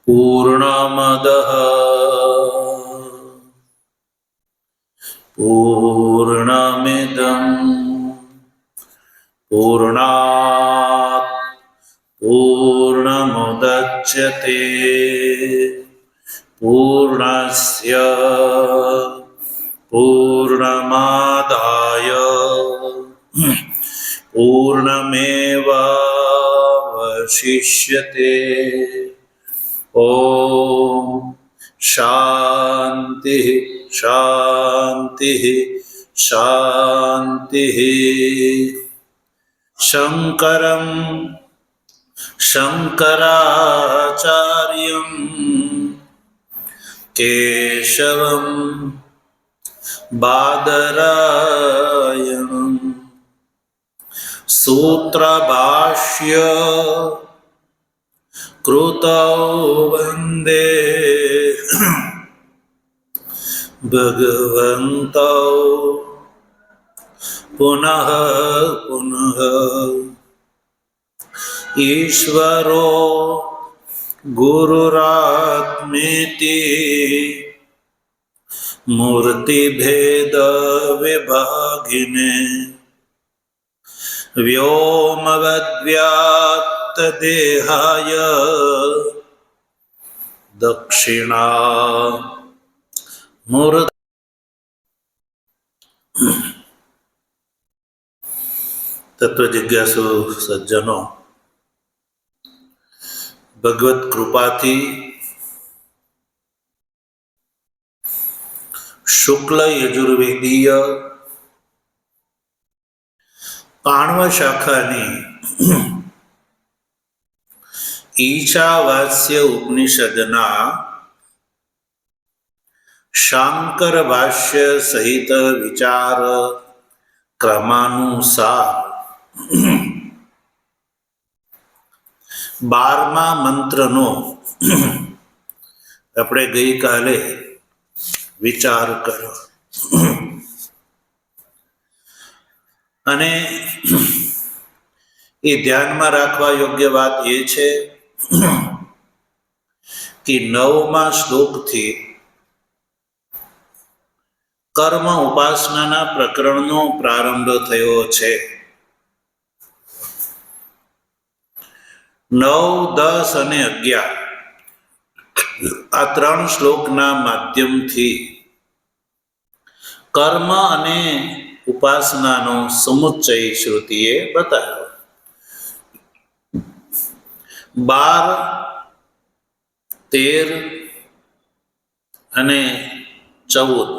पूर्णमदः पूर्णमिदं पूर्णात् पूर्णमुदच्यते पूर्णस्य पूर्णमादाय पूर्णमेवावशिष्यते। ओम शांति शांति शांति। शंकरं शंकराचार्यं केशवं बादरायणं सूत्रभाष्य कृतौ वन्दे भगवन्तौ पुनः पुनः। ईश्वरो गुरुरात्मेति मूर्तिभेद विभागिने व्योमवद्व्याप्त देहाय दक्षिणा मूर्ति। तत्व जिज्ञासु सज्जनों, भगवत कृपाथी शुक्ल यजुर्वेदीय पाणव शाखानी ईशावास्य उपनिषदना शांकर भाष्य सहित विचार क्रमानुसार 12મા મંત્રનો આપણે ગઈકાલે વિચાર કર્યો અને એ ધ્યાનમાં રાખવા યોગ્ય વાત એ છે કે 9મા શ્લોકથી કર્મ ઉપાસનાના પ્રકરણનો પ્રારંભ થયો છે। 9, 10 અને 11 આ 3 શ્લોકના માધ્યમથી કર્મ અને ઉપાસનાનો સમુચ્ચય શ્રુતિએ બતાવ્યો। 12, 13 અને 14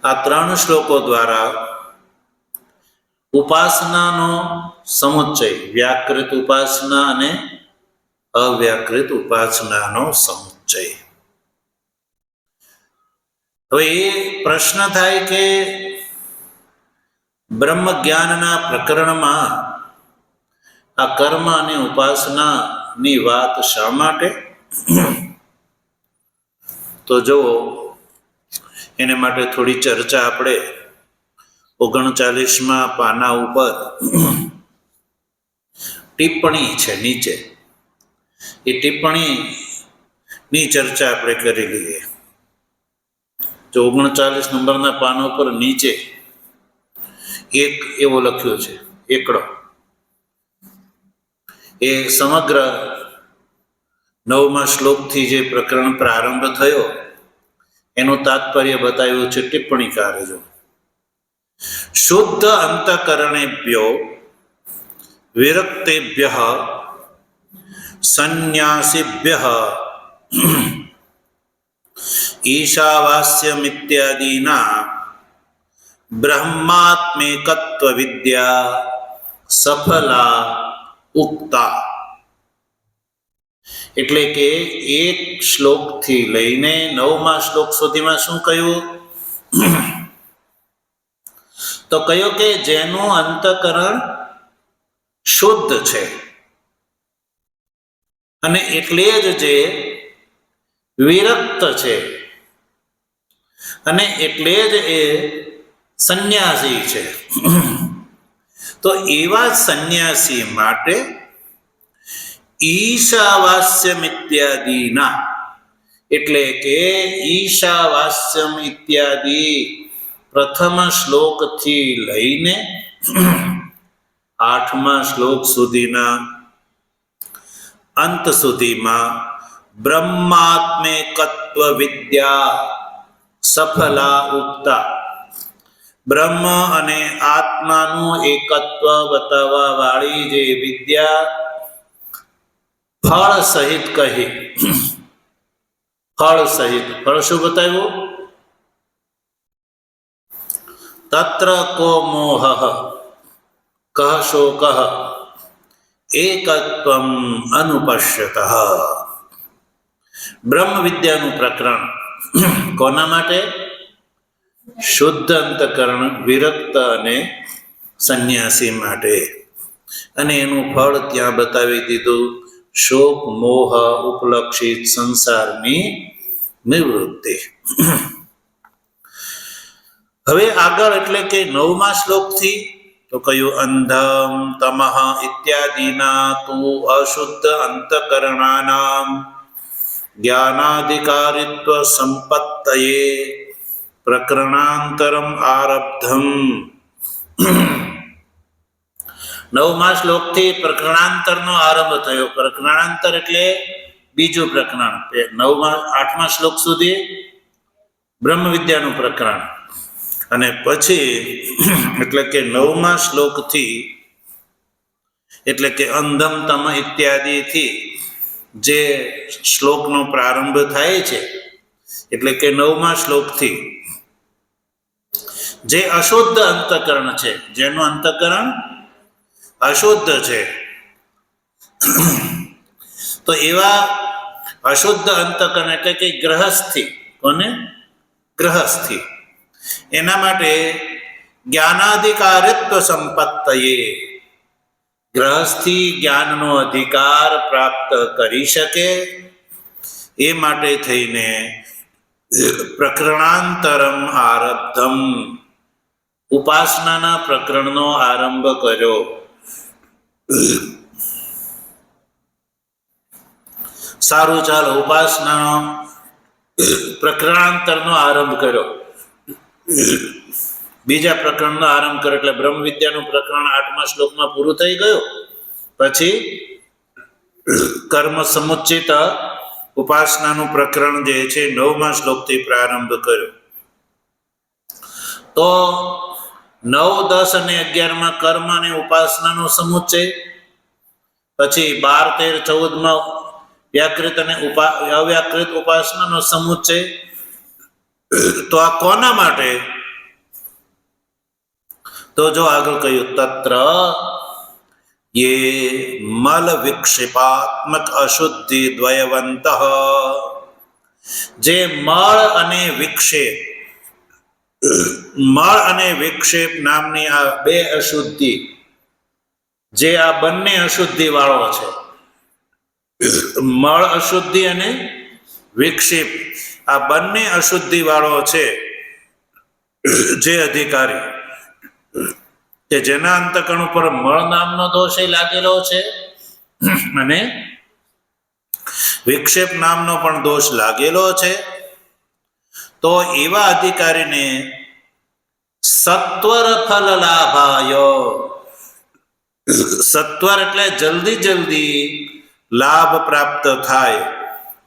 આ 3 શ્લોકો દ્વારા ઉપાસનાનો સમુચ્ચય, વ્યાકૃત ઉપાસના અને અવ્યાકૃત ઉપાસનાનો સમુચ્ચય। હવે એ પ્રશ્ન થાય કે બ્રહ્મ જ્ઞાનના પ્રકરણમાં આ કર્મ અને ઉપાસનાની વાત શા માટે? તો જો એને માટે થોડી ચર્ચા આપણે 39મા પાના ઉપર ટિપ્પણી છે નીચે, એ ટિપ્પણીની ચર્ચા આપણે કરી લઈએ। જો 39 નંબરના પાના ઉપર નીચે એક એવો લખ્યો છે એકડો, એ સમગ્ર 9મા શ્લોકથી જે પ્રકરણ પ્રારંભ થયો એનું તાત્પર્ય બતાવ્યું છે ટિપ્પણીકારે। જો શુદ્ધ અંતકરણેભ્યો વિરક્તેભ્યઃ સંન્યાસીભ્યઃ ઈશાવાસ્યમિત્યાદિના બ્રહ્માત્મેકત્વ વિદ્યા સફલા ઉક્તા। એટલે કે એક શ્લોકથી લઈને 9મા શ્લોક સુધીમાં શું કહ્યું? તો કહ્યું કે જેનું અંતકરણ શુદ્ધ છે અને એટલે જ જે વિરક્ત છે અને એટલે જ એ સંન્યાસી છે। તો એવા સંન્યાસી માટે ઈશાવાસ્યમ ઇત્યાદિના, એટલે કે ઈશાવાસ્યમ ઇત્યાદિ પ્રથમ શ્લોકથી લઈને 8મા શ્લોક સુધીના અંત સુધીમાં બ્રહ્માત્મેકત્વ વિદ્યા સફલા ઉક્તા, બ્રહ્મ અને આત્માનું એકત્વ બતાવવા વાળી જે વિદ્યા ફળ સહિત કહી. ફળ સહિત, ફળ શું બતાવ્યું? તત્ર કો મોહ કહ શોકઃ એકત્વમ અનુપશ્યતઃ. બ્રહ્મ વિદ્યાનું પ્રકરણ કોના માટે? શુદ્ધ અંતકરણ વિરક્ત અને સંન્યાસી માટે. અને એનું ફળ ત્યાં બતાવી દીધું, શોક મોહ ઉપલક્ષિત સંસારની નિવૃત્તિ. હવે આગળ એટલે કે 9મા શ્લોકથી તો કયું? અંધમ તમઃ ઇત્યાદિના તુ અશુદ્ધ અંતકરણાનામ જ્ઞાનાધિકારિત્વ સંપત્તયે પ્રકરણાંતરમ આરબ્ધમ. 9મા શ્લોકથી પ્રકરણાંતરનો આરંભ થયો. પ્રકરણાંતર એટલે બીજું પ્રકરણ. 8મા શ્લોક સુધી બ્રહ્મ વિદ્યાનું પ્રકરણ, અને પછી એટલે કે 9મા શ્લોકથી એટલે કે અંધમ તમ ઇત્યાદિથી જે શ્લોકનો પ્રારંભ થાય છે, એટલે કે 9મા શ્લોકથી જે અશુદ્ધ અંતકરણ છે, જેનું અંતકરણ અશુદ્ધ છે, તો એવા અશુદ્ધ અંતકરણ એટલે કે ગ્રહસ્થી, કોને? ગ્રહસ્થી. એના માટે જ્ઞાનાધિકારિત્વ સંપત્તયે, ગ્રહસ્થી જ્ઞાનનો અધિકાર પ્રાપ્ત કરી શકે એ માટે થઈને પ્રકરણાંતરમ આરબ્ધમ, ઉપાસનાના પ્રકરણનો આરંભ કર્યો. સારું, ચાલો, ઉપાસનાનો પ્રકરણાંતરનો આરંભ કર્યો. બીજા પ્રકરણનો આરંભ કર્યો એટલે બ્રહ્મ વિદ્યાનું પ્રકરણ 8મા શ્લોકમાં પૂરું થઈ ગયું. પછી કર્મ સમુચ્ચિત ઉપાસનાનું પ્રકરણ જે છે 9મા શ્લોકથી પ્રારંભ કર્યો. તો 9, 10 અને 11માં કર્મ અને ઉપાસનાનો સમુચ્ચય, પછી 12, 13, 14માં વ્યાકૃત અને અવ્યાકૃત ઉપાસનાનો સમુચ્ચય. તો આ કોના માટે? તો જો આગળ કહ્યું, તત્ર યે મલ વિક્ષેપાત્મક અશુદ્ધિ દ્વયવંત, જે મળ અને વિક્ષેપ નામની આ બે અશુદ્ધિ, જે આ બંને અશુદ્ધિ વાળો છે, મળ અશુદ્ધિ અને વિક્ષેપ, આ બંને અશુદ્ધિ વાળો છે, જે અધિકારી કે જેના અંતકરણ ઉપર મળ નામનો દોષ લાગેલો છે અને વિક્ષેપ નામનો પણ દોષ લાગેલો છે, તો એવા અધિકારીને સત્વર ફલ લાભાય, સત્વર એટલે જલ્દી લાભ પ્રાપ્ત થાય,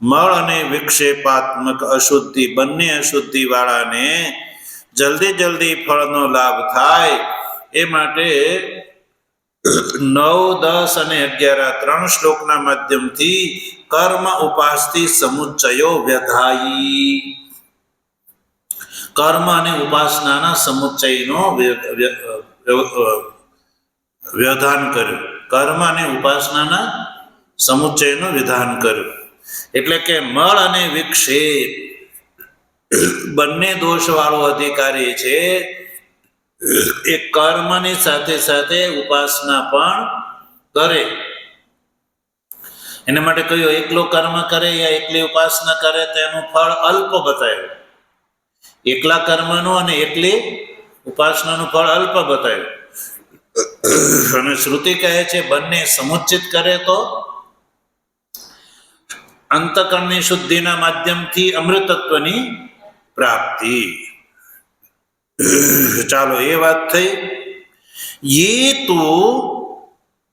મળ અને વિક્ષેપાત્મક અશુદ્ધિ બંને અશુદ્ધિ વાળાને જલ્દી ફળનો લાભ થાય એ માટે 9, 10 અને 11 3 શ્લોકના માધ્યમથી કર્મ ઉપાસથી સમુચ્ચયો વ્યધાયી, કર્મ અને ઉપાસનાના સમુચ્ચયનો વ્યવધાન કર્યું. કર્મ અને ઉપાસનાના સમુચ્ચયનું વિધાન કર્યું. એટલે કે મળ અને વિક્ષેપ બંને દોષ વાળો અધિકારી છે, એ કર્મની સાથે ઉપાસના પણ કરે. એના માટે કહ્યું, એકલો કર્મ કરે યા એકલી ઉપાસના કરે તેનું ફળ અલ્પ બતાવ્યું. એકલા કર્મનું અને એકલી ઉપાસનાનું ફળ અલ્પ બતાવ્યું. અને શ્રુતિ કહે છે બંને સમુચિત કરે તો અંતકરણની શુદ્ધિના માધ્યમથી અમૃતત્વની પ્રાપ્તિ. ચાલો એ વાત થઈ. યે તુ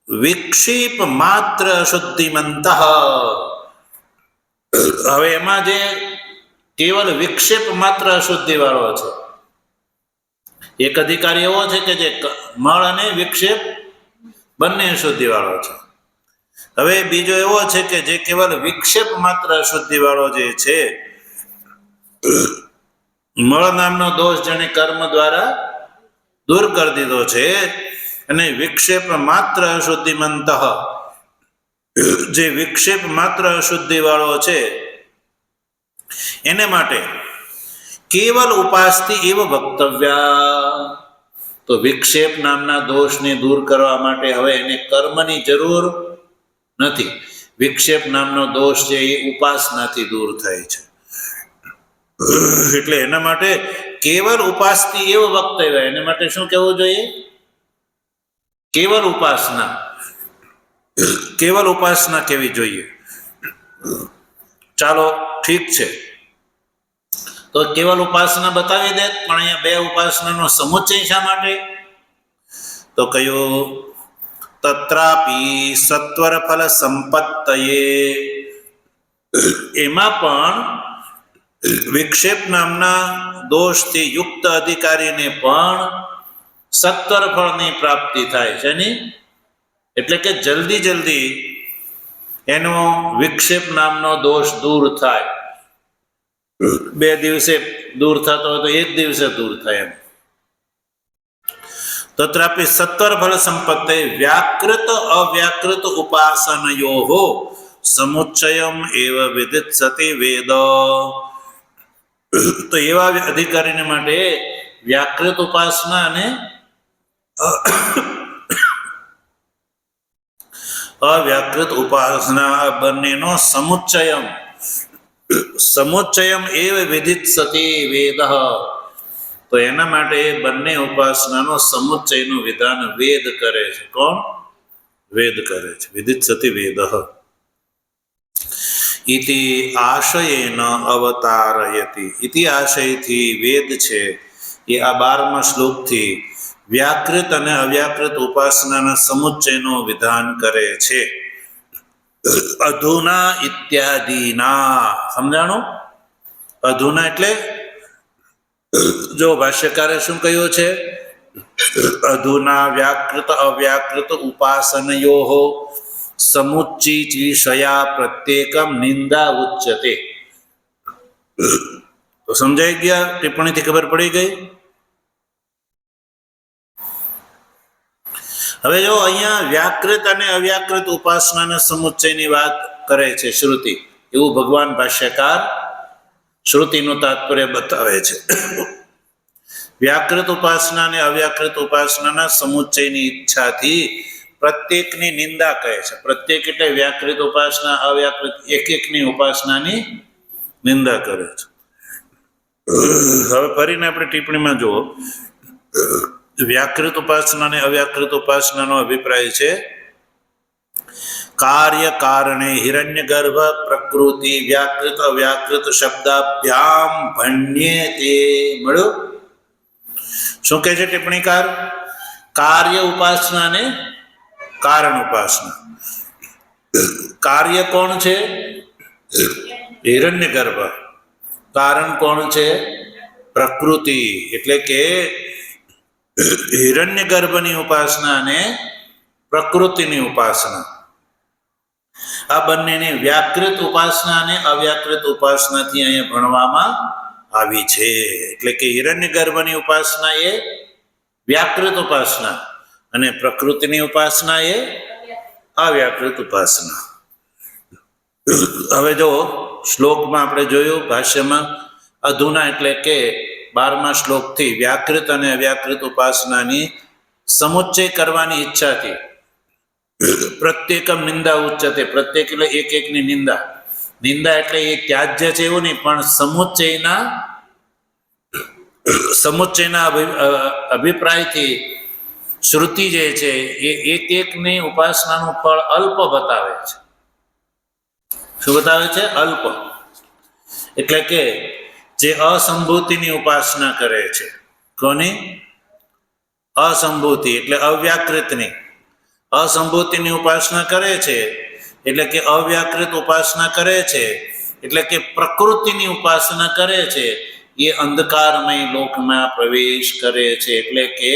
વિક્ષેપ માત્ર અશુદ્ધિમંત. હવે એમાં જે કેવલ વિક્ષેપ માત્ર અશુદ્ધિ વાળો છે, એક અધિકારી એવો છે કે જે મળ અને વિક્ષેપ બંને અશુદ્ધિ વાળો છે. હવે બીજો એવો છે કે જે કેવલ વિક્ષેપ માત્ર અશુદ્ધિ વાળો જે છે, મળ નામનો દોષ જેને કર્મ દ્વારા દૂર કરી દીધો છે, અને વિક્ષેપ માત્ર અશુદ્ધિમંત, જે વિક્ષેપ માત્ર અશુદ્ધિ વાળો છે એને માટે કેવલ ઉપાસથી એવ વક્તવ્યા. તો વિક્ષેપ નામના દોષને દૂર કરવા માટે હવે એને કર્મની જરૂર નથી. વિક્ષેપ નામનો દોષ છે એ ઉપાસનાથી દૂર થાય છે, એટલે એના માટે કેવલ ઉપાસથી એવ વક્તવ્ય. એના માટે શું કહેવું જોઈએ? કેવલ ઉપાસના. કેવલ ઉપાસના કેવી જોઈએ? ચાલો ઠીક છે, તો કેવલ ઉપાસના બતાવી દે. પણ અહીંયા બે ઉપાસનાનો સમુચ્ચય શા માટે? તો કયું? તત્રાપી સત્વર ફલ સંપત્તયે. એમાં પણ વિક્ષેપ નામના દોષથી યુક્ત અધિકારીને પણ સત્વર ફળની પ્રાપ્તિ થાય છે ની, એટલે કે જલ્દી જલ્દી એનો વિક્ષેપ નામનો દોષ દૂર થાય. 2 દિવસે દૂર થતો હોય તો 1 દિવસે દૂર થાય એમ. તત્રાપી સત્વર ફલ સંપત્તિ વ્યાકૃત અવ્યાકૃત ઉપાસનયોઃ સમુચ્ચયમ એવ વિદિત્સતિ વેદ. તો એવા અધિકારીને માટે વ્યાકૃત ઉપાસના અને અવ્યાકૃત ઉપાસના બંનેનો સમુચ્ચયમ એવ વિદિત્સતિ વેદ. તો એના માટે બંને ઉપાસનાનો સમુચ્ચયનું વિધાન વેદ કરે છે. કોણ? વેદ કરે છે. વિદિત્સતિ વેદ. ઇતિ આશયેન અવતારયતિ. ઇતિ આશયથી વેદ છે એ આ 12મા શ્લોકથી વ્યાકૃત અને અવ્યાકૃત ઉપાસનાના સમુચ્ચયનું વિધાન કરે છે. અધુના ઇત્યાદિના. સમજાણું? અધુના એટલે જો ભાષ્યકારે શું કહ્યું છે? અધુના વ્યાકૃત અવ્યાકૃત ઉપાસનયોઃ સમુચ્ચિતિશયા પ્રત્યેકમ નિંદા ઉચ્યતે. તો સમજાઈ ગયા? ટિપ્પણીથી ખબર પડી ગઈ? હવે જો અહીંયા વ્યાકૃત અને અવ્યાકૃત ઉપાસનાના સમુચ્ચયની વાત કરે છે શ્રુતિ, એવું ભગવાન ભાષ્યકાર શ્રુતિનું તાત્પર્ય બતાવે છે. વ્યાકૃત ઉપાસના અને અવ્યાકૃત ઉપાસનાના સમુચ્ચયની ઈચ્છાથી પ્રત્યેકની નિંદા કહે છે. પ્રત્યેક એટલે વ્યાકૃત ઉપાસના, અવ્યાકૃત, એક એકની ઉપાસનાની નિંદા કરે છે. હવે ફરીને આપણે ટિપ્પણીમાં જુઓ. વ્યાકૃત ઉપાસના અને અવ્યાકૃત ઉપાસનાનો અભિપ્રાય છે કાર્ય કારણે હિરણ્યગર્ભ પ્રકૃતિ વ્યાકૃત અવ્યાકૃત શબ્દાભ્યામ ભણ્યેતે. મળ્યું? શું કહે છે ટિપ્પણીકાર? કાર્ય ઉપાસના અને કારણ ઉપાસના. કાર્ય કોણ છે? હિરણ્યગર્ભ. કારણ કોણ છે? પ્રકૃતિ. એટલે કે હિરણ્યગર્ભની ઉપાસના અને પ્રકૃતિની ઉપાસના, આ બંનેને વ્યાકૃત ઉપાસના અને અવ્યાકૃત ઉપાસનાથી અહીંયા ભણવામાં આવી છે. એટલે કે હિરણ્યગર્ભની ઉપાસના એ વ્યાકૃત ઉપાસના અને પ્રકૃતિની ઉપાસના એ અવ્યાકૃત ઉપાસના. હવે જો શ્લોકમાં આપણે જોયું, ભાષ્યમાં અધુના એટલે કે 12મા શ્લોકથી વ્યાકૃત અને અવ્યાકૃત ઉપાસનાની સમુચ્ચય કરવાની ઈચ્છાથી પ્રત્યેકમ નિંદા ઉચ્ચતે. પ્રત્યેક એટલે એક એકની નિંદા. નિંદા એટલે એ ત્યાજ્ય છે એવું નહીં, પણ સમુચ્ચયના અભિપ્રાયથી શ્રુતિ જે છે એ એક એકની ઉપાસનાનું ફળ અલ્પ બતાવે છે. શું બતાવે છે? અલ્પ. એટલે કે જે અસંભૂતિની ઉપાસના કરે છે, કોની? અસંભૂતિ એટલે અવ્યાકૃતની. અસંભૂતિની ઉપાસના કરે છે એટલે કે અવ્યાકૃત ઉપાસના કરે છે, એટલે કે પ્રકૃતિની ઉપાસના કરે છે, એ અંધકારમય લોકમાં પ્રવેશ કરે છે. એટલે કે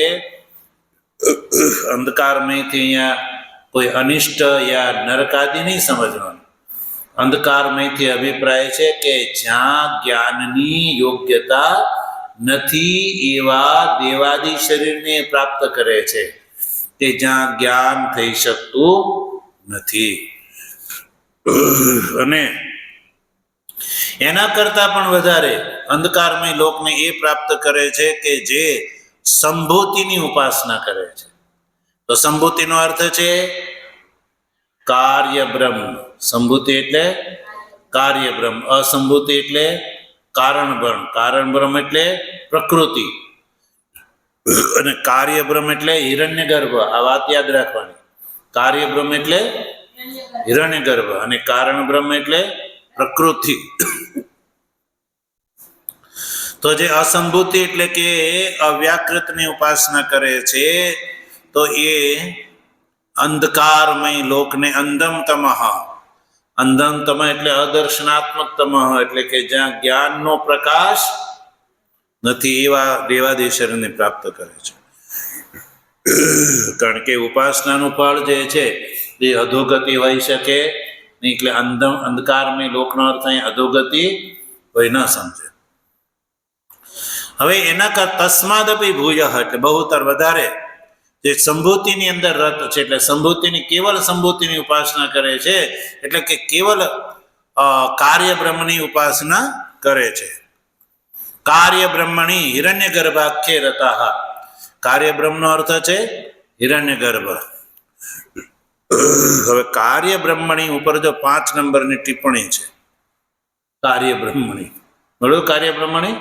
અંધકારમયથી અહીંયા કોઈ અનિષ્ટ યા નરકાદી નહીં સમજવાનું. અંધકારમયથી અભિપ્રાય છે કે જ્યાં જ્ઞાનની યોગ્યતા નથી એવા દેવાદી શરીરને પ્રાપ્ત કરે છે, કે જ્યાં જ્ઞાન થઈ શકતું નથી. અને એના કરતા પણ વધારે અંધકારમય લોકને એ પ્રાપ્ત કરે છે કે જે સંભૂતિની ઉપાસના કરે છે. તો સંભૂતિનો અર્થ છે કાર્ય બ્રહ્મ. સંભૂતિ એટલે કાર્ય બ્રહ્મ, અસંભૂતિ એટલે કારણ બ્રહ્મ. કારણ બ્રહ્મ એટલે પ્રકૃતિ, અને કાર્ય બ્રહ્મ એટલે હિરણ્ય ગર્ભ. આ વાત યાદ રાખવાની. કાર્ય બ્રહ્મ એટલે હિરણ્ય ગર્ભ અને કારણ બ્રહ્મ એટલે પ્રકૃતિ. તો જે અસંભૂતિ એટલે કે અવ્યાકૃતની ઉપાસના કરે છે, તો એ અંધકારમય લોકને અંધમ તમઃ. અંધમ તમ એટલે અદર્શનાત્મક તમઃ, એટલે કે જ્યાં જ્ઞાનનો પ્રકાશ નથી એવા દેવાદેશરને પ્રાપ્ત કરે છે. કારણ કે ઉપાસનાનું ફળ જે છે એ અધોગતિ હોઈ શકે નહીં. એટલે અંધકારમય લોકનો અર્થ અહીં અધોગતિ હોય ન સમજે. હવે એના તસ્માદપી ભૂય એટલે બહુતર વધારે જે સંભૂતિની અંદર રત છે, એટલે સંભૂતિની કેવલ સંભૂતિની ઉપાસના કરે છે, એટલે કે કેવલ કાર્ય બ્રહ્મની ઉપાસના કરે છે. કાર્ય બ્રહ્મણી હિરણ્ય ગર્ભાખ્ય રતા. કાર્ય બ્રહ્મનો અર્થ છે હિરણ્ય ગર્ભ. હવે કાર્ય બ્રહ્મણી ઉપર જો 5 નંબરની ટિપ્પણી છે. કાર્ય બ્રહ્મણી મળ્યું. કાર્ય બ્રહ્મણી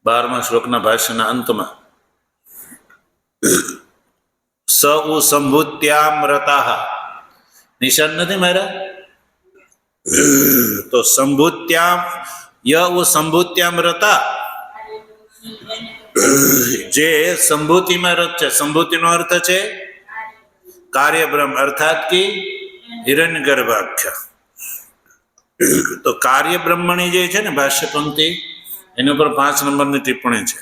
12મા શ્લોકના ભાષ્યના અંતમાં સ ઉ સંભૂત્યામ રતા. નિશાન નથી મારા? તો સંભૂત્યામ ય ઉ સંભૂત્યામ રતા, જે સંભૂતિમાં રત છે. સંભૂતિનો અર્થ છે કાર્ય બ્રહ્મ, અર્થાત કે હિરણ્ય ગર્ભાખ્ય. તો કાર્ય બ્રહ્મણી જે છે ને ભાષ્ય પંક્તિ, એની ઉપર 5 નંબરની ટિપ્પણી છે.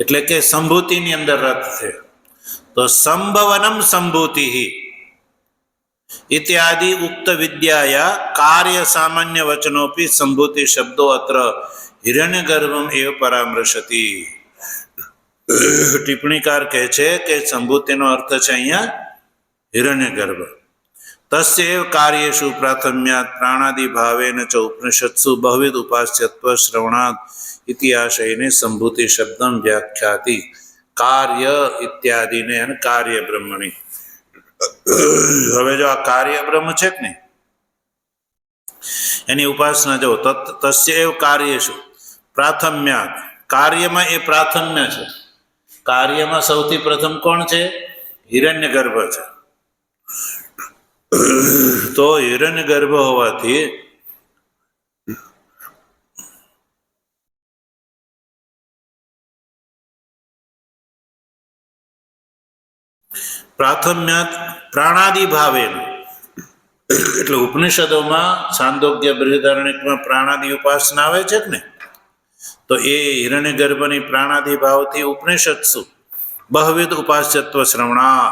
એટલે કે સંભૂતિની અંદર રત છે. તો સંભવનમ સંભૂતિ ઇત્યાદિ ઉક્ત વિદ્યાયા કાર્ય સામાન્ય વચનોપી સંભૂતિ શબ્દો અત્ર હિરણ્ય ગર્ભમ એવ પરામર્શતી. ટિપ્પણીકાર કહે છે કે સંભૂતિનો અર્થ છે અહીંયા હિરણ્ય ગર્ભ. તસ્યૈવ કાર્યેષુ પ્રાથમ્યાત પ્રાણાદિ ભાવેન ચ ઉપનિષત્સુ બહુવિધ ઉપાસ્યત્વ શ્રવણાત ઇતિહાસૈને સંભૂતિ શબ્દમ વ્યાખ્યાતિ કાર્ય ઇત્યાદિને અને કાર્ય બ્રહ્મણી. હવે જો આ કાર્ય બ્રહ્મ છે કે નહીં, એની ઉપાસના જો તસ્યૈવ કાર્યેષુ પ્રાથમ્યાત. કાર્યમાં એ પ્રાથમ્ય છે. કાર્યમાં સૌથી પ્રથમ કોણ છે? હિરણ્ય ગર્ભ છે. તો હિરણ્ય ગર્ભ હોવાથી પ્રાથમ્યાત પ્રાણાદિ ભાવે, એટલે ઉપનિષદોમાં છાંદોગ્ય બૃહદારણ્યકમાં પ્રાણાદિ ઉપાસના આવે છે ને, તો એ હિરણ્ય ગર્ભની પ્રાણાદિ ભાવથી ઉપનિષત્સુ બહુવિધ ઉપાસ્યત્વ શ્રવણા.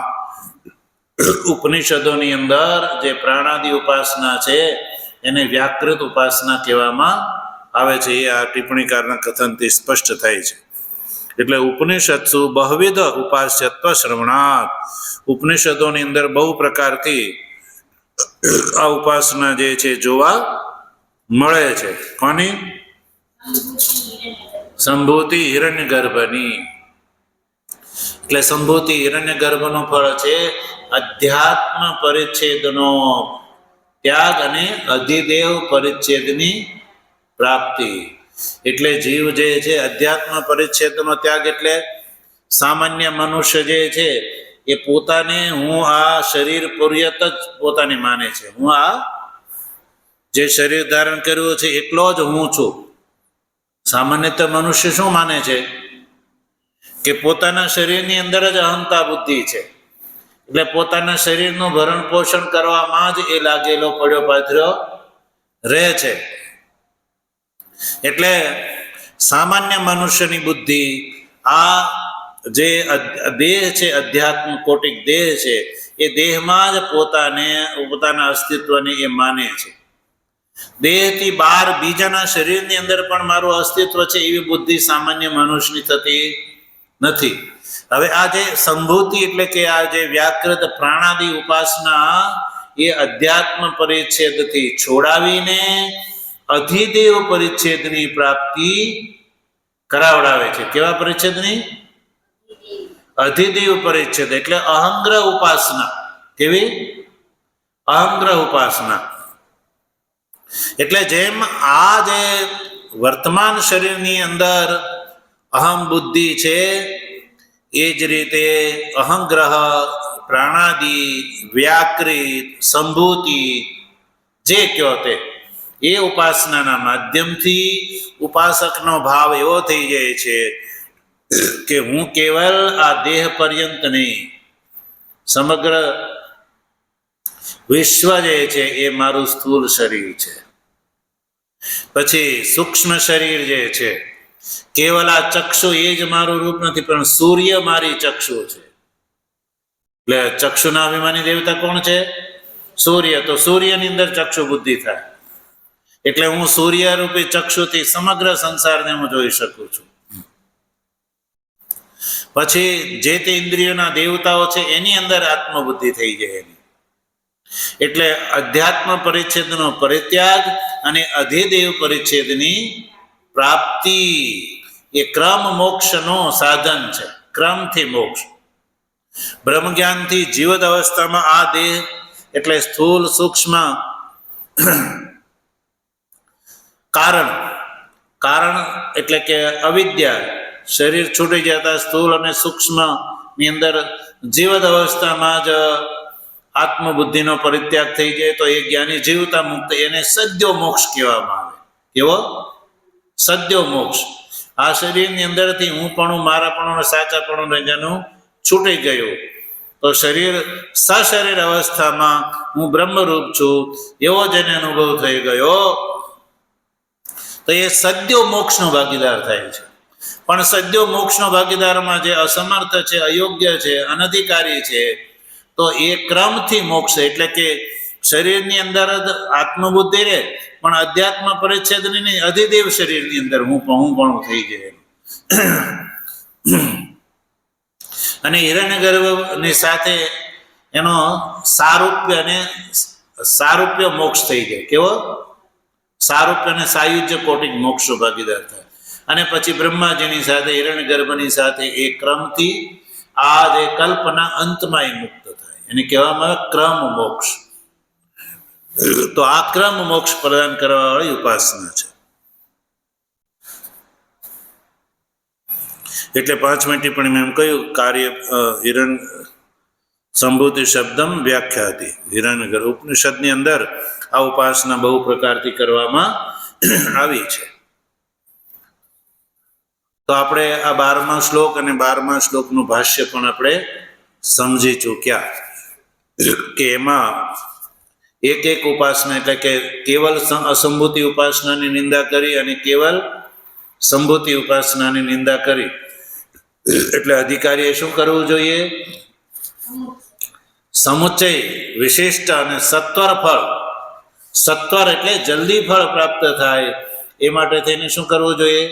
ઉપનિષદોની અંદર જે પ્રાણાદિ ઉપાસના છે એને વ્યાકૃત ઉપાસના કહેવામાં આવે છે. એ આ ટિપ્પણીકારના કથનથી સ્પષ્ટ થાય છે. એટલે ઉપનિષત્સુ બહુવિધ ઉપાસ્યત્વ શ્રવણાત. ઉપનિષદોની અંદર બહુ પ્રકારથી આ ઉપાસના જે છે જોવા મળે છે. કોની? સંભૂતિ હિરણ્ય ગર્ભની. એટલે સંભૂતિ હિરણ્ય ગર્ભનું ફળ છે અધ્યાત્મ પરિચ્છેદનો ત્યાગ અને અધિદેવ પરિચ્છેદની પ્રાપ્તિ. એટલે જીવ જે છે અધ્યાત્મ પરિચ્છેદનો ત્યાગ એટલે સામાન્ય મનુષ્ય જે છે એ પોતાને હું આ શરીર પૂર્યત જ પોતાને માને છે. હું આ જે શરીર ધારણ કર્યું છે એટલો જ હું છું. સામાન્યતઃ મનુષ્ય શું માને છે કે પોતાના શરીરની અંદર જ અહંતા બુદ્ધિ છે, એટલે પોતાના શરીરનું ભરણ પોષણ કરવામાં જ એ લાગેલો પડ્યો પાથર્યો રહે છે. એટલે સામાન્ય મનુષ્યની બુદ્ધિ આ જે દેહ છે, અધ્યાત્મ કોટિક દેહ છે, એ દેહમાં જ પોતાના અસ્તિત્વને એ માને છે. દેહથી બહાર બીજાના શરીરની અંદર પણ મારું અસ્તિત્વ છે એવી બુદ્ધિ સામાન્ય મનુષ્યની થતી નથી. હવે આ જે સંભૂતિ એટલે કે આ જે વ્યાકૃત પ્રાણાદિ ઉપાસના એ અધ્યાત્મ પરિચ્છેદથી છોડાવીને અધિદેવ પરિચ્છેદની પ્રાપ્તિ કરાવડાવે છે. કેવા પરિચ્છેદની? અધિદેવ પરિચ્છેદ એટલે અહંગ્રહ ઉપાસના. કેવી? અહંગ્રહ ઉપાસના. એટલે જેમ આ જે વર્તમાન શરીરની અંદર અહમ બુદ્ધિ છે, એ જ રીતે અહંગ્રહ, પ્રાણાદિ, વ્યાકૃત, સંભૂતિ જે કયો તે એ ઉપાસનાના માધ્યમથી ઉપાસકનો ભાવ એવો થઈ જાય છે કે હું કેવલ આ દેહ પર્યંત નહીં, સમગ્ર વિશ્વ જે છે એ મારું સ્થૂળ શરીર છે. પછી સૂક્ષ્મ શરીર જે છે, કેવલ આ ચક્ષુ એ જ મારું રૂપ નથી, પણ સૂર્ય મારી ચક્ષુ છે. એટલે ચક્ષુના અભિમાની દેવતા કોણ છે? સૂર્ય. તો સૂર્યની અંદર ચક્ષુ બુદ્ધિ થાય એટલે હું સૂર્ય રૂપી ચક્ષુથી સમગ્ર સંસારને હું જોઈ શકું છું. પછી જે તે ઇન્દ્રિયોના દેવતાઓ છે એની અંદર આત્મબુદ્ધિ થઈ જાય એની. એટલે અધ્યાત્મ પરિચ્છેદનો પરિત્યાગ અને અધિદેવ પરિચ્છેદની પ્રાપ્તિ એ ક્રમ મોક્ષનો સાધન છે. ક્રમથી મોક્ષ. બ્રહ્મ જ્ઞાનથી જીવત અવસ્થામાં આ દેહ એટલે સ્થૂલ સૂક્ષ્મ કારણ એટલે કે અવિદ્યા, શરીર છૂટી જતા સ્થૂળ અને સૂક્ષ્મ ની અંદર જીવત અવસ્થામાં જ આત્મબુદ્ધિનો પરિત્યાગ થઈ જાય તો એ જ્ઞાની જીવતા મુક્ત, એને સદ્યો મોક્ષ કહેવામાં આવે. કેવો? સદ્યો મોક્ષ. આ શરીરની અંદરથી હું પણ મારાપણું સાચાપણું જેનું છૂટી ગયું તો શરીર સશરીર અવસ્થામાં હું બ્રહ્મરૂપ છું એવો જેને અનુભવ થઈ ગયો તો એ સદ્યો મોક્ષનો ભાગીદાર થાય છે. પણ સદ્યો મોક્ષનો ભાગીદારમાં જે અસમર્થ છે, અયોગ્ય છે, અનધિકારી છે, તો એ ક્રમથી મોક્ષ એટલે કે શરીરની અંદર જ આત્મબુદ્ધિ રહે પણ અધ્યાત્મ પરિચ્છેદની નહીં, અધિદેવ શરીરની અંદર હું પણ થઈ જાય. અને હિરણ્યગર્ભની સાથે એનો સારૂપ્ય મોક્ષ થઈ જાય. કેવો? સારૂપ્ય અને સાયુજ્ય કોટિક મોક્ષો ભાગીદાર થાય. અને પછી બ્રહ્માજીની સાથે હિરણ્યગર્ભની સાથે એ ક્રમથી આ જે કલ્પના અંતમાં એ મુક્ત થાય. એને કહેવામાં આવે ક્રમ મોક્ષ. તો આ ક્રમ મોક્ષ પ્રદાન કરવા વાળી ઉપાસના છે. એટલે 5મી ટિપ્પણીમાં એમ કહ્યું કાર્ય હિરણ સંભૂતિ શબ્દમ વ્યાખ્યાતિ હિરણ્યગર્ભ. ઉપનિષદની અંદર આ ઉપાસના બહુ પ્રકારથી કરવામાં આવી છે. તો આપણે આ 12મા શ્લોક અને 12મા શ્લોકનું ભાષ્ય પણ આપણે સમજી ચૂક્યા કે એમાં એક ઉપાસના એટલે કે કેવલ અસંભૂતિ ઉપાસનાની નિંદા કરી અને કેવલ સંભૂતિ ઉપાસનાની નિંદા કરી. એટલે અધિકારીએ શું કરવું જોઈએ? સમુચ્ચય, વિશિષ્ટ અને સત્વર ફળ. સત્વર એટલે જલ્દી ફળ પ્રાપ્ત થાય એ માટે તેને શું કરવું જોઈએ?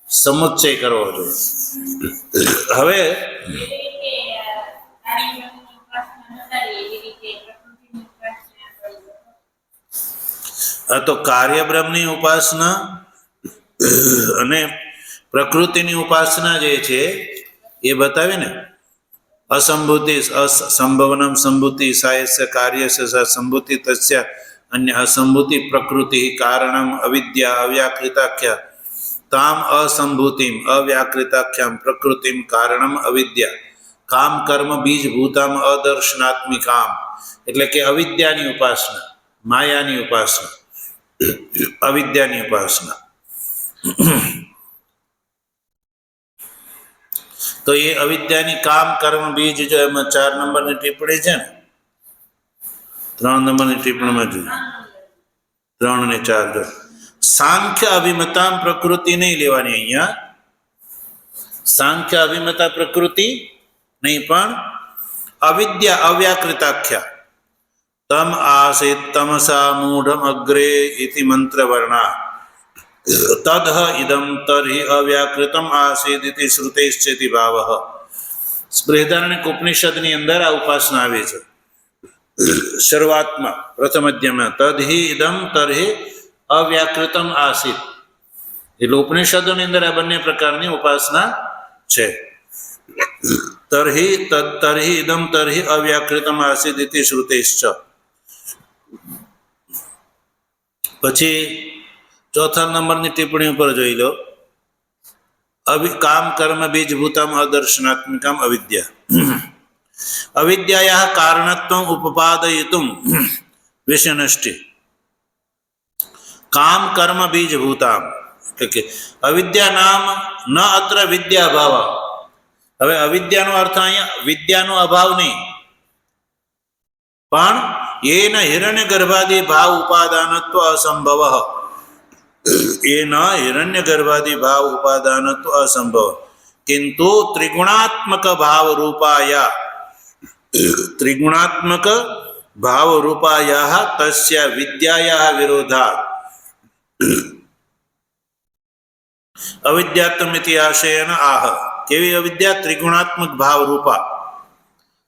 સમુચ્ચય કરવો જોઈએ. હવે આ તો કાર્યબ્રહ્મની ઉપાસના અને પ્રકૃતિની ઉપાસના જે છે એ બતાવી ને. અસંભૂતિ સંભવનમ સંભૂતિ સાયસ્ય કાર્યસ્ય સંભૂતિ તસ્ય અન્ય અસંભૂતિ પ્રકૃતિ કારણમ અવિદ્યા અવ્યાકૃતાખ્યા ताम असंभूतिम अव्याकृताख्याम प्रकृतिम कारणम अविद्या काम कर्म बीज भूताम अदर्शनात्मिकाम એટલે કે અવિદ્યાની ઉપાસના, માયાની ઉપાસના, અવિદ્યાની ઉપાસના. તો એ અવિદ્યાની કામ કર્મ બીજ જો એમાં 4 નંબરની ટિપ્પણી છે ને, 3 નંબરની ટિપ્પણીમાં જોઈએ 3 ને 4 જો સાંખ્ય અભિમતામ પ્રકૃતિ નહીં લેવાની, અહીંયા સાંખ્ય અભિમતા પ્રકૃતિ નહીં પણ અવિદ્યા અવ્યાકૃતાખ્યા તમ આસીત તમસા મૂઢમ અગ્રે ઇતિ મંત્ર વર્ણા તદહ ઇદમ તર્હિ અવ્યાકૃતમ આસીત ઇતિ શ્રુતૈશ્ચેતિ ભાવઃ. બૃહદારણ્યક ઉપનિષદની અંદર આ ઉપાસના આવે છે શરૂઆતમાં પ્રથમ અધ્યાયમાં, તદહિ ઇદમ તર્હિ અવ્યાકૃતમ આસીત. એટલે ઉપનિષદોની અંદર આ બંને પ્રકારની ઉપાસના છે. તર્હિ તર્હિ ઇદમ તર્હિ અવ્યાકૃતમ આસીત ઇતિ શ્રુતૈશ્ચ. પછી ચોથા નંબરની ટિપ્પણી ઉપર જોઈ લો, કામ કર્મ બીજ ભૂતમ અદર્શનાત્મિકામ અવિદ્યા અવિદ્યાયાઃ કારણત્વમ ઉપપાદયિતુમ વિષયનષ્ટિ કામ કર્મ બીજ ભૂતામ. એટલે કે અવિદ્યા નામ ન અત્ર વિદ્યા ભાવ. હવે અવિદ્યાનો અર્થ અહીંયા વિદ્યાનો અભાવ નહીં, પણ એન હિરણ્ય ગર્ભાદિ ભાવ ઉપાદાનત્વ અસંભવ. એન હિરણ્ય ગર્ભાદિ ભાવ ઉપાદાનત્વ અસંભવ કિંતુ ત્રિગુણાત્મક ભાવ રૂપાયા ત્રિગુણાત્મક ભાવ રૂપાયા તસ્ય વિદ્યાયા વિરોધાત અવિદ્યાત્મિતિ આશયન આહ. કેવી અવિદ્યા? ત્રિગુણાત્મક ભાવ રૂપા,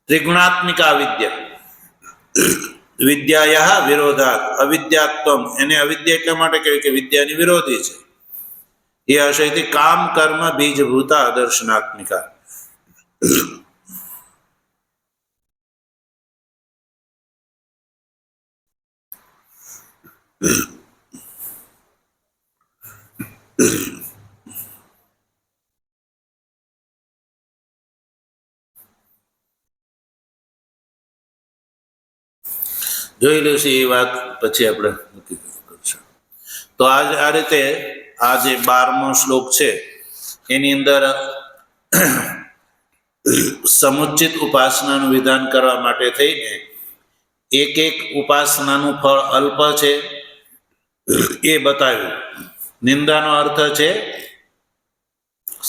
ત્રિગુણાત્મિક અવિદ્યા. વિદ્યાયા વિરોધાત અવિદ્યાત્મ, એને અવિદ્યા એટલા માટે કહેવાય કે વિદ્યાની વિરોધી છે. એ આશયથી કામ કર્મ બીજભૂતા દર્શનાત્મિકા. જોઈ લઈશું એ વાત, પછી આપણે નક્કી કરીશું. તો આ રીતે આ જે 12મો શ્લોક છે એની અંદર સમુચિત ઉપાસનાનું વિધાન કરવા માટે થઈને એક એક ઉપાસનાનું ફળ અલ્પ છે એ બતાવ્યું. નિંદાનો અર્થ છે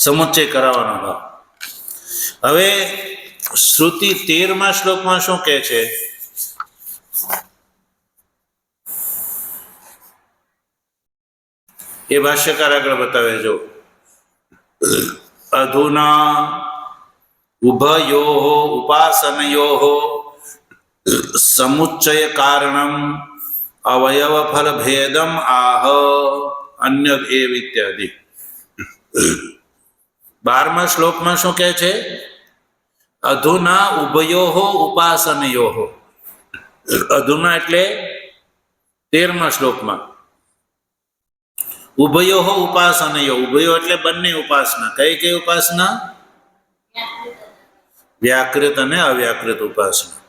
સમુચ્ચય કરાવવાનો ભાવ. હવે શ્રુતિ 13મા શ્લોકમાં શું કહે છે? એ ભાષ્યકાર આગળ બતાવે જો, અધુના ઉભયોઃ ઉપાસનયોઃ સમુચ્ચય કારણમ અવયવ ફલ ભેદમ આહ અન્ય એવ ઇત્યાદિ. 12મા શ્લોકમાં શું કહે છે? અધુના ઉભયોઃ ઉપાસનયોઃ. અધુના એટલે 13મા શ્લોકમાં. ઉભયોઃ ઉપાસનયો. ઉભયો એટલે બંને ઉપાસના. કઈ કઈ ઉપાસના? વ્યાકૃત અને અવ્યાકૃત ઉપાસના.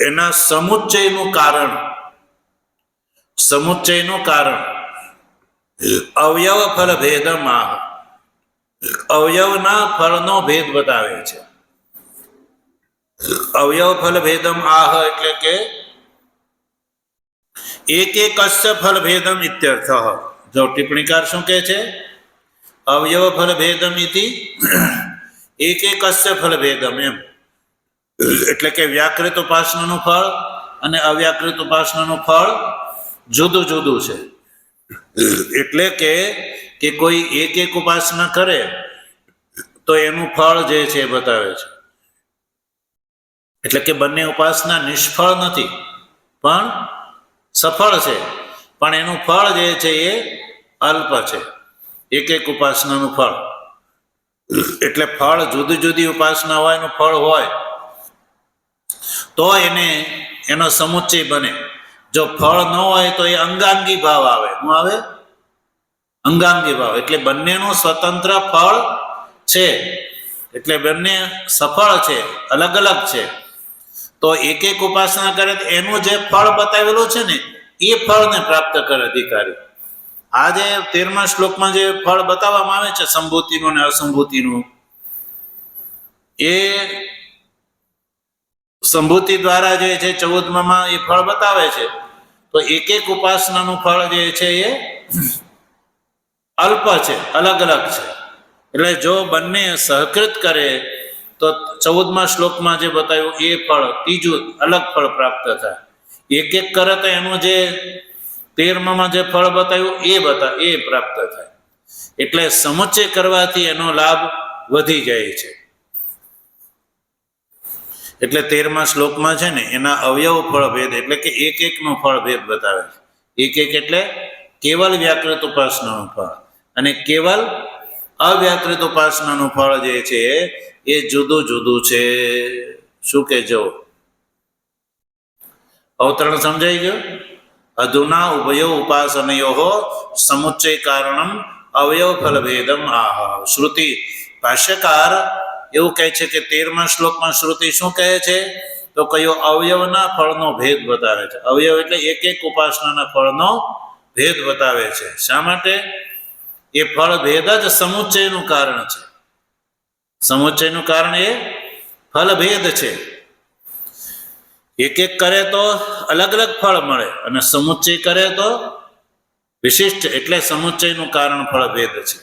એના સમુચ્ચયનું કારણ, સમુચ્ચયનું કારણ અવયવ ફળ ભેદમ આહ. અવયવના ફળનો ભેદ બતાવે છે. અવયવ ફલ ભેદમ આહ એટલે કે એક એકસ્ય ફલ ભેદમ ઇત્યર્થ. જો ટિપ્પણીકાર શું કહે છે? અવયવ ફલ ભેદમ ઇતિ એક એકસ્ય ફલ ભેદમ. એમ એટલે કે વ્યાકૃત ઉપાસનાનું ફળ અને અવ્યાકૃત ઉપાસનાનું ફળ જુદું જુદું છે. એટલે કે કોઈ એક એક ઉપાસના કરે તો એનું ફળ જે છે બતાવે છે. એટલે કે બંને ઉપાસના નિષ્ફળ નથી પણ સફળ છે, પણ એનું ફળ જે છે એ અલ્પ છે. એક એક ઉપાસનાનું ફળ. એટલે ફળ જુદી જુદી ઉપાસના હોય એનું ફળ હોય તો એનો સમુચ્ચય બને. જો ફળ ન હોય તો એ અંગાંગી ભાવ આવે. શું આવે? અંગાંગી ભાવ એટલે બંનેનું સ્વતંત્ર ફળ છે, એટલે બંને સફળ છે, અલગ અલગ છે. તો એક એક ઉપાસના કરે તો એનું જે ફળ બતાવેલું છે ને એ ફળને પ્રાપ્ત કરે અધિકારી. આ જે 13મા શ્લોકમાં જે ફળ બતાવવામાં આવે છે સંભૂતિનું ને અસંભૂતિનું, એ સંભૂતિ દ્વારા જે છે 14માં એ ફળ બતાવે છે. તો એક એક ઉપાસનાનું ફળ જે છે એ અલ્પ છે, અલગ અલગ છે. એટલે જો બંને સહકૃત કરે તો 14મા શ્લોકમાં જે બતાવ્યું એ ફળ, ત્રીજું અલગ ફળ પ્રાપ્ત થાય. એક એક કરે તો એનું જે 13માં જે ફળ બતાવ્યું એ પ્રાપ્ત થાય. એટલે સમુચ્ચય કરવાથી એનો લાભ વધી જાય છે. એટલે 13મા શ્લોકમાં છે ને એના અવયવ ફળ ભેદ એટલે કે એક એકનો ફળ ભેદ બતાવે છે. એક એક એટલે કેવલ વ્યાકૃત ઉપાસનાનું ફળ અને કેવલ અવ્યાકૃત ઉપાસનાનું ફળ જે છે એ જુદું જુદું છે. શું કહેજો? અવતરણ સમજાઈ ગયો? અધુના ઉભયો ઉપાસનયો સમુચ્ચય કારણમ અવયવ ફલ ભેદમ આહ. શ્રુતિ ભાષ્યકાર એવું કહે છે કે 13મા શ્લોકમાં શ્રુતિ શું કહે છે? તો કયો અવયવના ફળનો ભેદ બતાવે છે. અવયવ એટલે એક એક ઉપાસનાના ફળનો ભેદ બતાવે છે. શા માટે? એ ફળ ભેદ જ સમુચ્ચયનું કારણ છે. સમુચ્ચયનું કારણ એ ફલ ભેદ છે. એક એક કરે તો અલગ અલગ ફળ મળે અને સમુચ્ચય કરે તો વિશિષ્ટ, એટલે સમુચ્ચયનું કારણ ફળ ભેદ છે.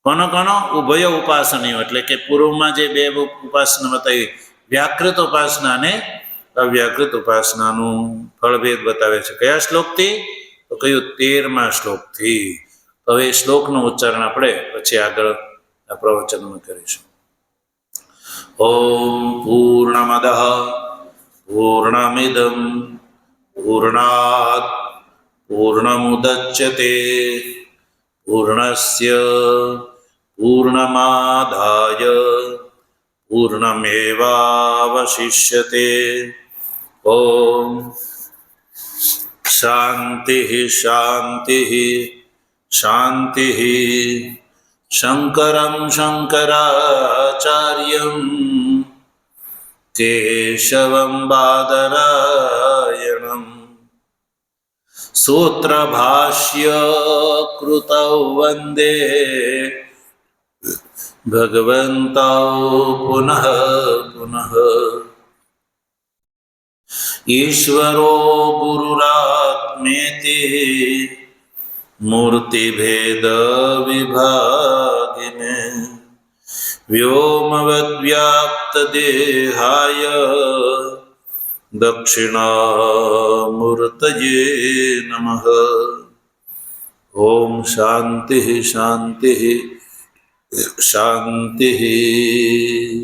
કોનો કોનો? ઉભય ઉપાસનીઓ એટલે કે પૂર્વમાં જે બે ઉપાસના બતાવી, વ્યાકૃત ઉપાસના અને અવ્યાકૃત ઉપાસનાનું ફળભેદ બતાવે છે. કયા શ્લોકથી? તો કયું? 13મા શ્લોકથી. તો હવે શ્લોકનું ઉચ્ચારણ આપણે પછી આગળ આ પ્રવચનમાં કરીશું. ઓમ પૂર્ણમદ પૂર્ણમિદં પૂર્ણાત પૂર્ણમુદચ્યતે પૂર્ણસ્ય પૂર્ણમાદાય પૂર્ણમેવાવશિષ્યતે. ઓમ શાંતિ શાંતિ શાંતિ. શંકરં શંકરાચાર્યં કેશવં બાદરાયણં સૂત્રભાષ્ય કૃતૌ વંદે ભગવन्तૌ પુનઃ પુનઃ. ઈશ્વરો ગુરુરાત્મેતિ મૂર્તિભેદ વિભાગિને વ્યોમવદ્વ્યાપ્ત દેહાય દક્ષિણામૂર્તયે નમઃ. ઓમ શાંતિ શાંતિ શાંતિ.